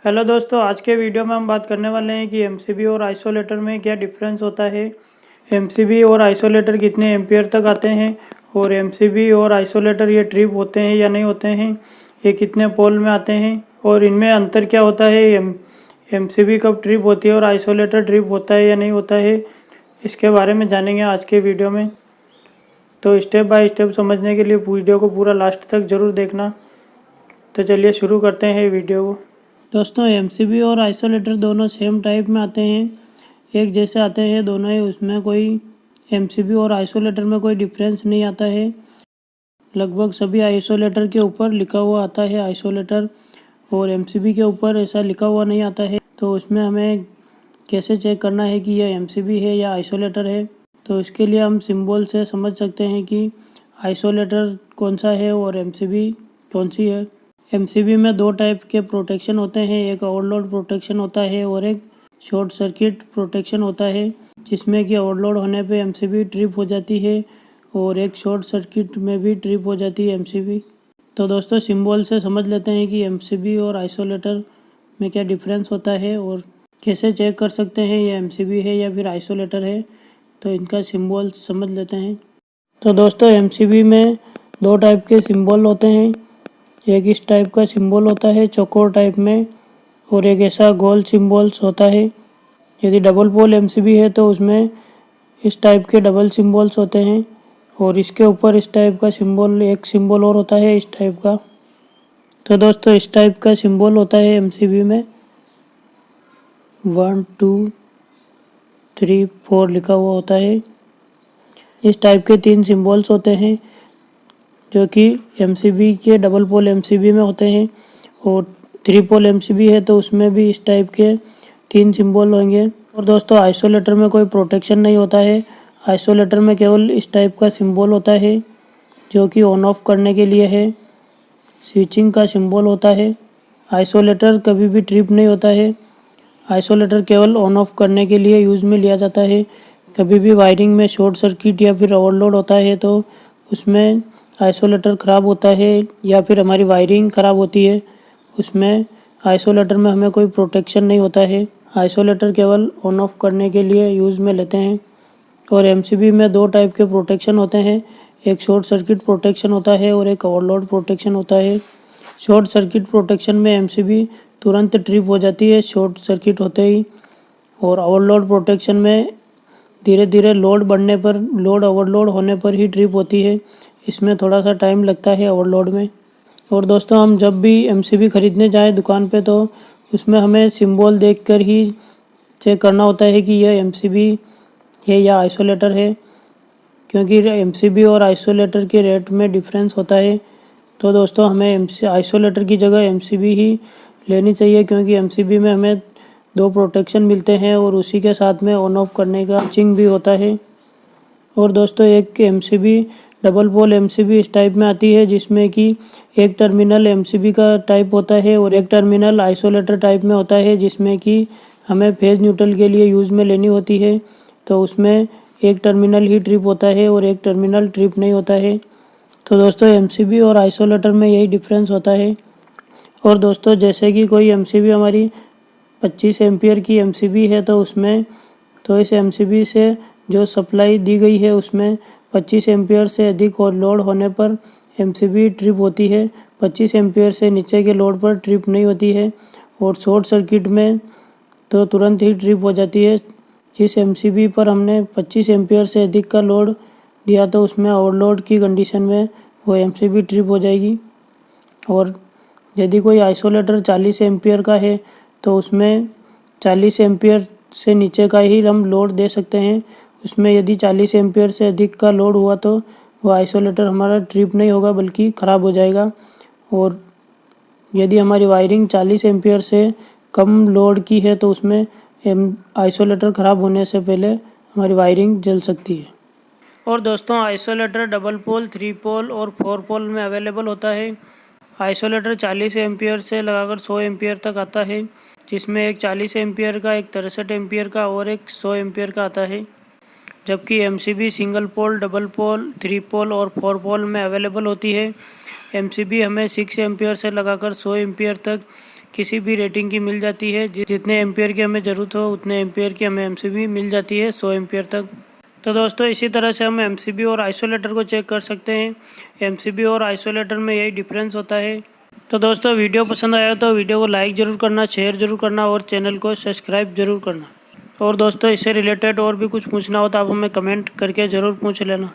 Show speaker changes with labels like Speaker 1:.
Speaker 1: Hello दोस्तों, आज के वीडियो में हम बात करने वाले हैं कि एमसीबी और आइसोलेटर में क्या डिफरेंस होता है। एमसीबी और आइसोलेटर कितने एम्पियर तक आते हैं और एमसीबी और आइसोलेटर ये ट्रिप होते हैं या नहीं होते हैं, ये कितने पोल में आते हैं और इनमें अंतर क्या होता है। एमसीबी कब ट्रिप होती है और आइसोलेटर ट्रिप होता है या नहीं होता है, इसके बारे में जानेंगे आज के वीडियो में। तो स्टेप बाय स्टेप समझने के लिए वीडियो को पूरा लास्ट तक ज़रूर देखना। तो चलिए शुरू करते हैं वीडियो को। दोस्तों, एमसीबी और आइसोलेटर दोनों सेम टाइप में आते हैं, एक जैसे आते हैं दोनों ही। उसमें कोई एमसीबी और आइसोलेटर में कोई डिफरेंस नहीं आता है। लगभग सभी आइसोलेटर के ऊपर लिखा हुआ आता है आइसोलेटर, और एमसीबी के ऊपर ऐसा लिखा हुआ नहीं आता है। तो उसमें हमें कैसे चेक करना है कि यह एमसीबी है या आइसोलेटर है, तो इसके लिए हम सिंबल से समझ सकते हैं कि आइसोलेटर कौन सा है और एमसीबी कौन सी है। एमसीबी में दो टाइप के प्रोटेक्शन होते हैं, एक ओवरलोड प्रोटेक्शन होता है और एक शॉर्ट सर्किट प्रोटेक्शन होता है, जिसमें कि ओवरलोड होने पे एमसीबी ट्रिप हो जाती है और एक शॉर्ट सर्किट में भी ट्रिप हो जाती है एमसीबी। तो दोस्तों, सिंबल से समझ लेते हैं कि एमसीबी और आइसोलेटर में क्या डिफरेंस होता है और कैसे चेक कर सकते हैं ये एमसीबी है या फिर आइसोलेटर है। तो इनका सिंबल समझ लेते हैं। तो दोस्तों, एमसीबी में दो टाइप के सिंबल होते हैं, एक इस टाइप का सिंबल होता है चौकोर टाइप में और एक ऐसा गोल सिंबल्स होता है। यदि डबल पोल एमसीबी है तो उसमें इस टाइप के डबल सिंबल्स होते हैं और इसके ऊपर इस टाइप का सिंबल, एक सिंबल और होता है इस टाइप का। तो दोस्तों, इस टाइप का सिंबल होता है एमसीबी में 1 2 3 4 लिखा हुआ होता है। इस टाइप के 3 सिंबल्स होते हैं जो कि एमसीबी के डबल पोल एमसीबी में होते हैं, और 3 पोल एमसीबी है तो उसमें भी इस टाइप के 3 सिंबल होंगे। और दोस्तों, आइसोलेटर में कोई प्रोटेक्शन नहीं होता है। आइसोलेटर में केवल इस टाइप का सिंबल होता है जो कि ऑन ऑफ करने के लिए है, स्विचिंग का सिंबल होता है। आइसोलेटर कभी भी ट्रिप नहीं होता है। आइसोलेटर केवल ऑन ऑफ करने के लिए यूज़ में लिया जाता है। कभी भी वायरिंग में शॉर्ट सर्किट या फिर ओवरलोड होता है तो उसमें आइसोलेटर ख़राब होता है या फिर हमारी वायरिंग ख़राब होती है, उसमें आइसोलेटर में हमें कोई प्रोटेक्शन नहीं होता है। आइसोलेटर केवल ऑन ऑफ करने के लिए यूज़ में लेते हैं। और एमसीबी में दो टाइप के प्रोटेक्शन होते हैं, एक शॉर्ट सर्किट प्रोटेक्शन होता है और एक ओवरलोड प्रोटेक्शन होता है। शॉर्ट सर्किट प्रोटेक्शन में एमसीबी तुरंत ट्रिप हो जाती है शॉर्ट सर्किट होते ही, और ओवरलोड प्रोटेक्शन में धीरे धीरे लोड बढ़ने पर, लोड ओवरलोड होने पर ही ट्रिप होती है। इसमें थोड़ा सा टाइम लगता है ओवरलोड में। और दोस्तों, हम जब भी एमसीबी खरीदने जाएं दुकान पे तो उसमें हमें सिंबल देखकर ही चेक करना होता है कि यह एमसीबी है या आइसोलेटर है, क्योंकि एमसीबी और आइसोलेटर के रेट में डिफरेंस होता है। तो दोस्तों, हमें आइसोलेटर की जगह एमसीबी ही लेनी चाहिए, क्योंकि एमसीबी में हमें दो प्रोटेक्शन मिलते हैं और उसी के साथ में ऑन ऑफ करने का स्विचिंग भी होता है। और दोस्तों, एक एमसीबी डबल पोल एमसीबी इस टाइप में आती है जिसमें कि एक टर्मिनल एमसीबी का टाइप होता है और एक टर्मिनल आइसोलेटर टाइप में होता है, जिसमें कि हमें फेज न्यूट्रल के लिए यूज़ में लेनी होती है। तो उसमें एक टर्मिनल ही ट्रिप होता है और एक टर्मिनल ट्रिप नहीं होता है। तो दोस्तों, एमसीबी और आइसोलेटर में यही डिफरेंस होता है। और दोस्तों, जैसे कि कोई एमसीबी हमारी 25 एम्पियर की एमसीबी है तो उसमें, तो इस एमसीबी से जो सप्लाई दी गई है उसमें 25 एम्पियर से अधिक और लोड होने पर एमसीबी ट्रिप होती है, 25 एम्पियर से नीचे के लोड पर ट्रिप नहीं होती है। और शॉर्ट सर्किट में तो तुरंत ही ट्रिप हो जाती है। जिस एमसीबी पर हमने 25 एम्पियर से अधिक का लोड दिया तो उसमें ओवरलोड की कंडीशन में वो एमसीबी ट्रिप हो जाएगी। और यदि कोई आइसोलेटर 40 एम्पियर का है तो उसमें 40 एम्पियर से नीचे का ही हम लोड दे सकते हैं। उसमें यदि 40 एम्पियर से अधिक का लोड हुआ तो वो आइसोलेटर हमारा ट्रिप नहीं होगा बल्कि ख़राब हो जाएगा। और यदि हमारी वायरिंग 40 एम्पियर से कम लोड की है तो उसमें आइसोलेटर ख़राब होने से पहले हमारी वायरिंग जल सकती है। और दोस्तों, आइसोलेटर डबल पोल, 3 पोल और 4 पोल में अवेलेबल होता है। आइसोलेटर 40 एम्पियर से लगाकर 100 एम्पियर तक आता है, जिसमें एक 40 एम्पियर का, एक 63 एम्पियर का और एक 100 एम्पियर का आता है। जबकि MCB single pole, double pole, 3 pole और 4 पोल में अवेलेबल होती है। एमसीबी हमें 6 एम्पियर से लगाकर 100 एम्पियर तक किसी भी रेटिंग की मिल जाती है। जितने एम्पियर की हमें ज़रूरत हो उतने एम्पियर की हमें एमसीबी मिल जाती है, 100 एम्पियर तक। तो दोस्तों इसी तरह से हम एमसीबी और आइसोलेटर को चेक कर सकते हैं। एमसीबी और आइसोलेटर में यही डिफरेंस होता है। तो दोस्तों वीडियो पसंद आया तो वीडियो को लाइक ज़रूर करना, शेयर ज़रूर करना और चैनल को सब्सक्राइब ज़रूर करना। और दोस्तों इससे रिलेटेड और भी कुछ पूछना हो तो आप हमें कमेंट करके ज़रूर पूछ लेना।